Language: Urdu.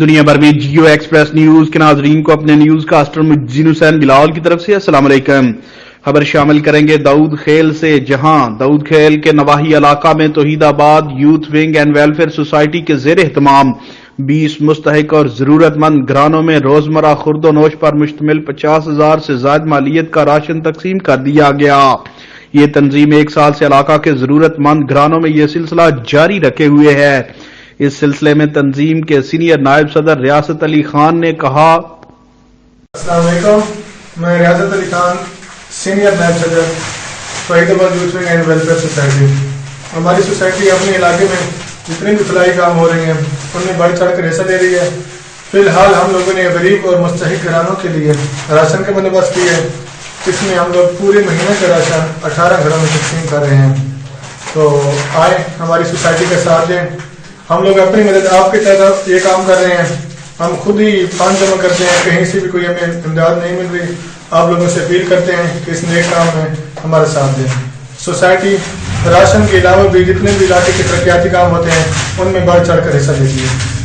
دنیا بھر میں جیو ایکسپریس نیوز کے ناظرین کو اپنے نیوز کاسٹر مجین حسین بلال کی طرف سے السلام علیکم۔ خبر شامل کریں گے داؤد خیل سے، جہاں داؤد خیل کے نواحی علاقہ میں توحید آباد youth wing and welfare society کے زیر اہتمام 20 مستحق اور ضرورت مند گھرانوں میں روزمرہ خورد و نوش پر مشتمل 50,000 سے زائد مالیت کا راشن تقسیم کر دیا گیا۔ یہ تنظیم 1 سال سے علاقہ کے ضرورت مند گھرانوں میں یہ سلسلہ جاری رکھے ہوئے ہے۔ اس سلسلے میں تنظیم کے سینئر نائب صدر ریاست علی خان نے کہا: السلام علیکم، میں ریاست علی خان، سینئر نائب صدر توحید آباد youth wing and welfare society. ہماری سوسائٹی اپنے علاقے میں جتنے بھی فلاحی کام ہو رہے ہیں ان میں بڑھ چڑھ کر حصہ لے رہی ہے۔ فی الحال ہم لوگوں نے غریب اور مستحق گھرانوں کے لیے راشن کا بندوبست کیا ہے، جس میں ہم لوگ پورے مہینے کا راشن 18 گھروں میں تقسیم کر رہے ہیں۔ تو آئے ہماری سوسائٹی کا ساتھ دیں۔ ہم لوگ اپنی مدد آپ کے تحت یہ کام کر رہے ہیں، ہم خود ہی فنڈ جمع کرتے ہیں، کہیں سے بھی کوئی ہمیں امداد نہیں مل رہی۔ آپ لوگوں سے اپیل کرتے ہیں کہ اس نیک کام میں ہمارا ساتھ دیں۔ سوسائٹی راشن کے علاوہ بھی جتنے بھی علاقے کے ترقیاتی کام ہوتے ہیں ان میں بڑھ چڑھ کر حصہ لیتی ہے۔